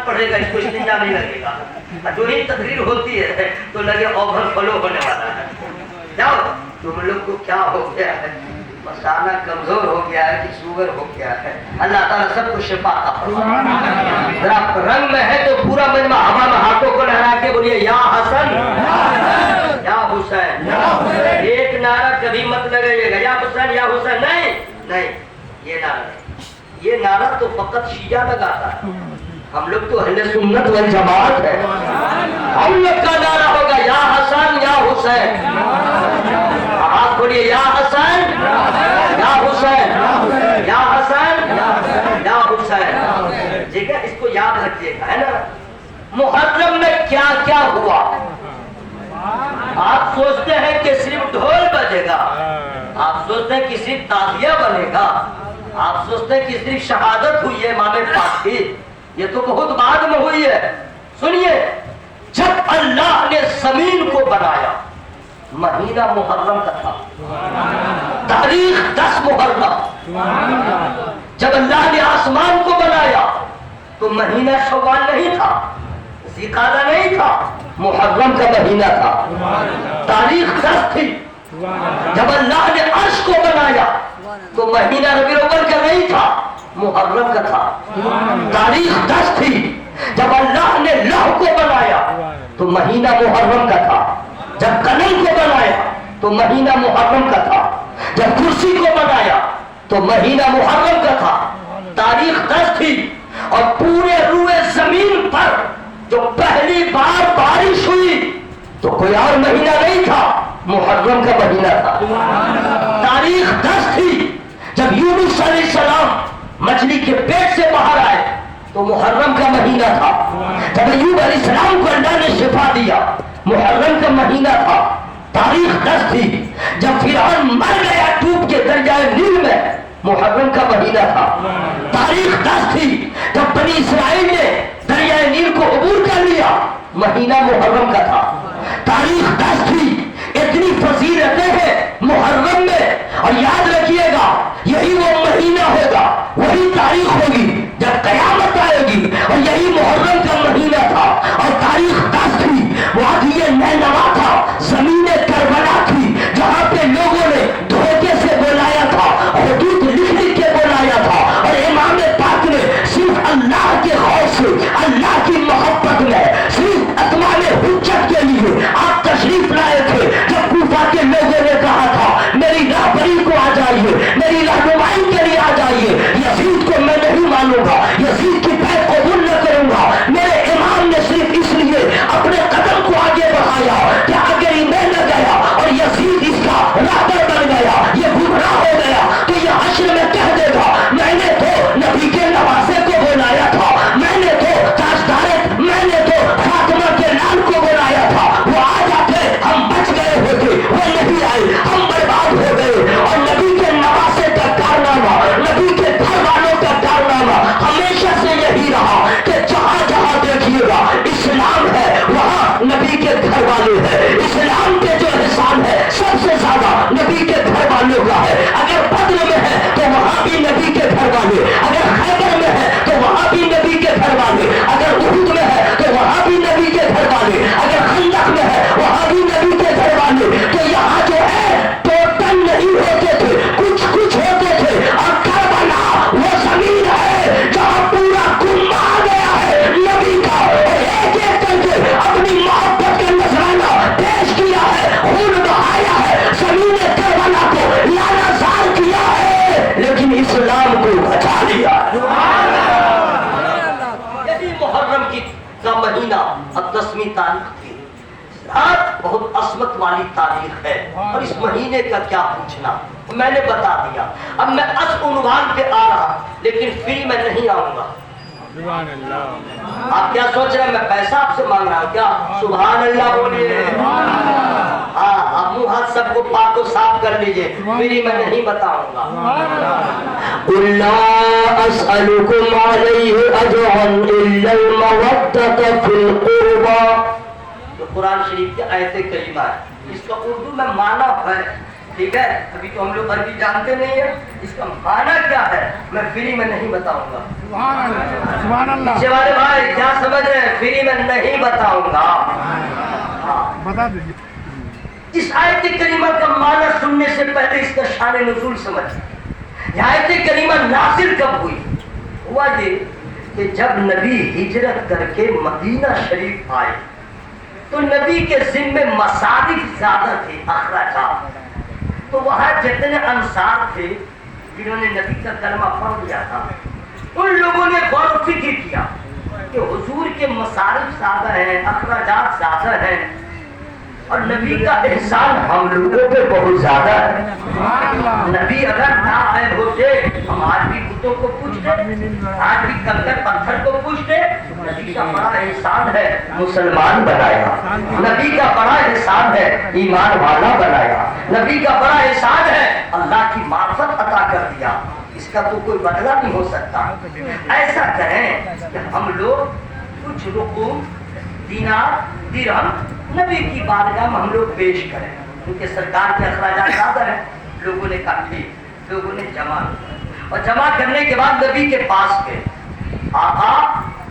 پڑھے گا اس کو استنجا نہیں لگے گا، جو ہی تقریر ہوتی ہے تو لگے اوور فلو ہونے والا ہے. جاؤ تم لوگ کو کیا ہو گیا ہے، مسالہ کمزور ہو گیا ہے کہ شوگر ہو گیا ہے. اللہ تعالیٰ سب کو شفا عطا فرمائے. ذرا رنگ میں ہے تو پورا مجمع ہوا میں ہاتھوں کو لہرا کے بولیے یا حسن یا حسین. ایک نعرہ کبھی مت لگائیے گا یا حسین یا حسین، نہیں نہیں، یہ نعرہ نہیں. یہ نعرہ تو فقط شیعہ لگاتا ہے. ہم لوگ تو اہل سنت والجماعت ہے. ہم لوگ کا نعرہ ہوگا یا حسن یا حسین. آپ بولیے یا حسن یا حسین یا حسن یا حسین. ٹھیک ہے، اس کو یاد رکھیے گا، ہے نا. محرم میں کیا کیا ہوا؟ آپ سوچتے ہیں کہ صرف ڈھول بجے گا، آپ سوچتے ہیں کہ صرف تعزیہ بنے گا، آپ سوچتے ہیں کہ صرف شہادت ہوئی ہے امام پاک کی. یہ تو بہت بعد میں ہوئی ہے. سنیے، جب اللہ نے زمین کو بنایا مہینہ محرم کا تھا، تاریخ 10 محرم. جب اللہ نے آسمان کو بنایا تو مہینہ شوال نہیں تھا، ذی-قعدہ نہیں تھا، محرم کا مہینہ تھا، تاریخ 10 تھی. جب اللہ نے عرش کو بنایا تو مہینہ ربیع الاول کا نہیں تھا، محرم کا تھا، تاریخ 10 تھی. جب اللہ نے لوح کو بنایا تو مہینہ محرم کا تھا. جب قلم کو بنایا تو مہینہ محرم کا تھا. جب کرسی کو بنایا تو مہینہ محرم کا تھا، تاریخ 10 تھی. اور پورے روئے زمین پر جو پہلی بار بارش ہوئی تو کوئی اور مہینہ نہیں تھا، محرم کا مہینہ تھا، تاریخ 10 تھی. جب یونس علیہ السلام مچھلی کے پیٹ سے باہر آئے تو محرم کا مہینہ تھا. جب ایوب علیہ السلام کو اللہ نے شفا دیا محرم کا مہینہ تھا، تاریخ 10 تھی. جب فرعون مر گیا ڈوب کے دریائے نیل میں، محرم کا مہینہ تھا، تاریخ 10 تھی. جب بنی اسرائیل نے دریائے نیل کو عبور کر لیا، مہینہ محرم کا تھا، تاریخ 10 تھی. اتنی فضیلتیں ہیں محرم میں. اور یاد رکھیے گا یہی وہ مہینہ ہوگا، وہی تاریخ ہوگی جب قیامت آئے گی. اور یہی محرم کا مہینہ تھا اور تاریخ 10 تھی. وادی نینوا تھا، زمین کربلا تھی، جہاں پہ لوگوں نے دھوکے سے بلایا تھا، حدود لکھ لکھ کے بلایا تھا. اور امام پاک نے صرف اللہ کے خوف سے، اللہ کی محبت میں، صرف اتمام حجت کے لیے آپ تشریف لائے تھے. جب کوفہ کے لوگوں نے کہا تھا میری راہبری کو آ جائیے، میری رہنمائی کے لیے آ جائیے، یزید کو میں نہیں مانوں گا، یزید کی بیعت قبول نہ کروں گا. میرے امام نے صرف اس لیے اپنے قدم کو آگے بڑھایا کہ اگر میں نہ گیا اور یزید اس کا راہبر بن گیا، یہ گمراہ ہو گیا، تو یہ حشر میں کہہ دے گا میں نے تو نبی کے نواسے کو بلایا تھا، میں نے تو تاجدار، میں نے تو فاطمہ کے لال کو بلایا تھا، وہ آ جاتے ہم بچ گئے ہوتے، وہ نہیں آئے ہم برباد ہو گئے. اور نبی کے نواسے کا کارنامہ، نبی کے گھر والوں کا کارنامہ ہمیشہ سے یہی رہا کہ جہاں جہاں دیکھیے گا اسلام ہے وہاں نبی کے گھر والے ہیں. اسلام کے جو احسان ہے سب سے زیادہ نبی کے گھر والوں کا ہے. اگر بدر میں ہے تو وہاں بھی نبی کے گھر والے، اگر خیبر میں ہے تو وہاں بھی نبی کے گھر والے، اگر احد میں ہے تو وہاں بھی نبی کے گھر والے، اگر خندق میں ہے وہاں بھی نبی کے گھر والے. تو یہاں جو ہے ٹوٹل نہیں ہوتے تھے، کچھ کچھ ہوتے تھے. اور کربلا وہ زمین ہے جہاں پورا گم آ گیا ہے نبی کا، اور ایک ایک کر کے اپنی محبت کا نذرانہ پیش کیا ہے، خون بہایا ہے، زمین کربلا کو لانا زار کیا ہے، لیکن اسلام کو بچا لیا. یہی محرم کی کا مہینہ اب 10ویں تاریخ تھی. رات بہت عظمت والی تاریخ ہے، اور اس مہینے کا کیا پوچھنا، میں نے بتا دیا. اب میں اس عنوان پہ آ رہا لیکن فری میں نہیں آؤں گا. آپ کیا سوچ رہے ہیں میں پیسہ آپ سے مانگ رہا ہوں کیا؟ سبحان اللہ بولیے. ہاں آپ منہ ہاتھ سب کو پاک و صاف کر لیجئے، فری میں نہیں بتاؤں گا. قُلْ لَا أَسْأَلُكُمْ عَلَيْهِ أَجْرًا إِلَّا الْمَوَدَّةَ فِي الْقُرْبَى. جو قرآن شریف کی آیت کریمہ ہے، اس کا اردو میں معنی ہے ٹھیک ہے, ابھی تو ہم لوگ عربی جانتے نہیں ہیں, اس کا معنی کیا ہے میں فری میں نہیں بتاؤں گا. سبحان اللہ. پیچھے والے بھائی کیا سمجھ رہے ہیں, فری میں نہیں بتاؤں گا. بتا دیجیے. اس آیت کریمہ کا معنی سننے سے پہلے اس کا شان نزول سمجھ. یہ آیت کریمہ نازل کب ہوئی؟ ہوا یہ کہ جب نبی ہجرت کر کے مدینہ شریف آئے تو نبی کے ذمے مصارف زیادہ تھے, اخراجات. تو وہاں جتنے انصار تھے جنہوں نے نبی کا کلمہ پڑھ لیا تھا, ان لوگوں نے غور و فکر کیا کہ حضور کے مصارف زیادہ ہیں, اخراجات زیادہ ہیں, اور نبی کا احسان ہم لوگوں پہ بہت زیادہ ہے. نبی اگر نہ آئے ہوتے ہم آج بھی بتوں کو پوچھتے, آج بھی کنکر پتھر کو پوچھتے. نبی کا بڑا احسان ہے مسلمان بنایا, نبی کا بڑا احسان ہے ایمان والا بنایا, نبی کا بڑا احسان ہے اللہ کی معرفت عطا کر دیا. اس کا تو کوئی بدلہ نہیں ہو سکتا. ایسا کریں کہ ہم لوگ کچھ رقوم, دینار, درہم نبی کی بارگاہ میں ہم لوگ پیش کریں, کیونکہ سرکار کے اخراجات زیادہ ہیں. لوگوں نے کہا ٹھیک, لوگوں نے جمع کیا, اور جمع کرنے کے بعد نبی کے پاس گئے. آقا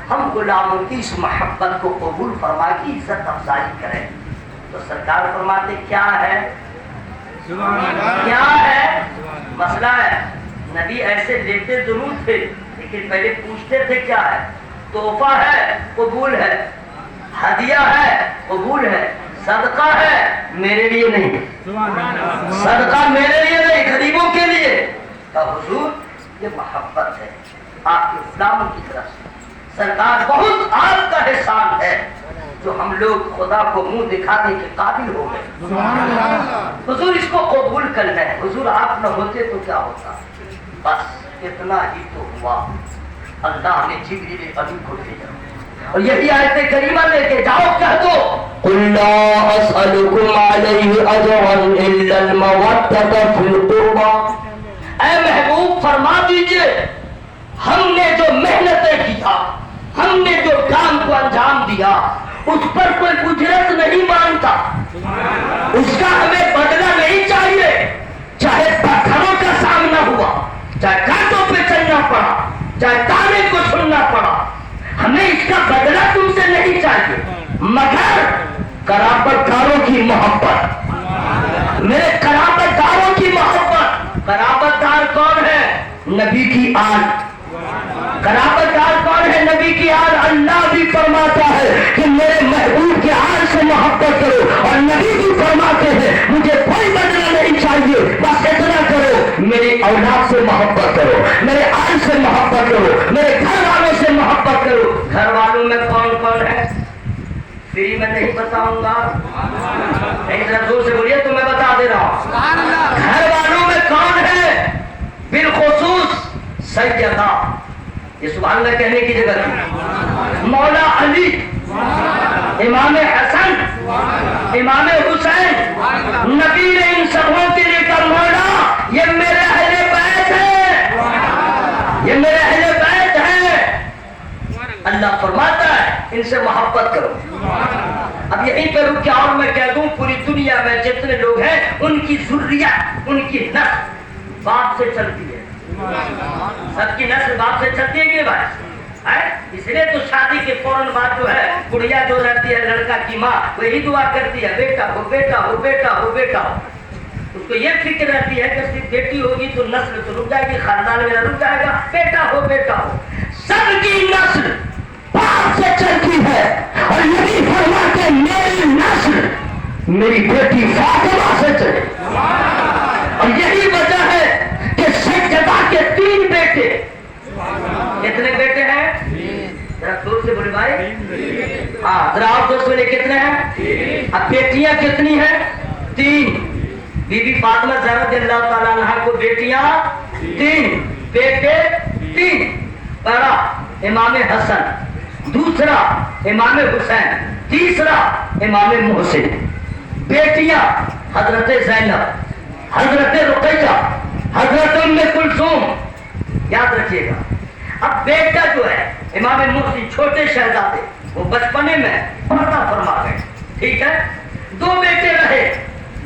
ہم غلاموں کی اس محبت کو قبول فرما کی عزت افزائی کریں. تو سرکار فرماتے کیا ہے, کیا ہے مسئلہ ہے. نبی ایسے لیتے ضرور تھے لیکن پہلے پوچھتے تھے کیا ہے. تحفہ ہے قبول ہے, ہدیہ ہے قبول ہے, صدقہ ہے میرے لیے نہیں, صدقہ میرے لیے نہیں غریبوں کے لیے. تو حضور یہ محبت ہے آپ کے غلاموں کی طرف سے. سرکار بہت آپ کا احسان ہے جو ہم لوگ خدا کو منہ دکھانے کے قابل ہو گئے. حضور اس کو قبول کر لیں. حضور آپ نہ ہوتے تو کیا ہوتا. بس اتنا ہی تو ہوا. اللہ نے جبریل امین کو بھیجا اور یہی آیت کریمہ لے کے جاؤ, کہہ دو قل لا اسألکم علیہ اجرا الا المودۃ فی القربى. اے محبوب فرما دیجئے ہم نے جو محنتیں کیا, ہم نے جو کام کو انجام دیا, اس پر کوئی اجرت نہیں مانگتا, اس کا ہمیں بدلہ نہیں چاہیے. چاہے پتھروں کا سامنا ہوا, چاہے کانٹوں پہ چلنا پڑا, چاہے تانے کو سننا پڑا, ہمیں اس کا بدلہ تم سے نہیں چاہیے, مگر قرابت داروں کی محبت, میرے قرابت داروں کی محبت. قرابت دار کون ہے؟ نبی کی آل. قرابت دار کون ہے؟ نبی کی آل. اللہ بھی فرماتا ہے کہ میرے محبوب کے آل سے محبت کرو, اور نبی بھی فرماتے ہیں مجھے کوئی بدلہ نہیں چاہیے, بس اتنا کرو میری اولاد سے محبت کرو, میرے آل سے محبت کرو, میرے گھر والوں سے محبت کرو. گھر والوں میں کون کون ہے فری میں نہیں بتاؤں گا, ایک طرح زور سے بولیے تو میں بتا دے رہا ہوں. گھر والوں میں کون ہے بالخصوص سیدہ, یہ سبحان اللہ کہنے کی جگہ تھی, مولا علی, امام حسن, امام حسین. نبی نے ان سبوں کے لیے کہا مولا یہ میرے اہل بیت ہے, یہ میرے اہل بیت ہے. اللہ فرماتا ہے ان سے محبت کرو. اب یہیں پہ رک کے اور میں کہہ دوں پوری دنیا میں جتنے لوگ ہیں ان کی ذریت, ان کی نسل باپ سے چلتی ہے. سب کی نسل باپ سے چلتی ہے کہ بھائی, اس لیے تو شادی کے فوراً بعد جو ہے گڑیا جو رہتی ہے لڑکا کی ماں وہی دعا کرتی ہے بیٹا ہو بیٹا ہو بیٹا ہو بیٹا ہو. اس کو یہ فکر رہتی ہے کہ صرف بیٹی ہوگی تو نسل تو رک جائے گی, خاندان میرا رک جائے گا, بیٹا ہو بیٹا ہو. سب کی نسل باپ سے چلتی ہے, اور یہی فرماتے میری نسل میری بیٹی فاطمہ سے چلے. اور یہی وجہ ہے کہ سیدہ کے 3 بیٹے. کتنے بیٹے ہیں ذرا زور سے بولے بھائی, ہاں ذرا آپ دوست بولے کتنے ہیں. اب بیٹیاں کتنی ہیں 3. بی بی فاطمہ زہرا رضی اللہ تعالیٰ عنہا کو بیٹیاں 3, بیٹے 3. پہلا امام حسن, دوسرا امام حسین, تیسرا امام محسن. بیٹیاں حضرت زینب, حضرت رقیہ, حضرت ام کلثوم. یاد رکھیے گا. اب بیٹا جو ہے امام محسن چھوٹے شہزادے, وہ بچپنے میں پردہ فرما گئے, ٹھیک ہے. 2 بیٹے رہے,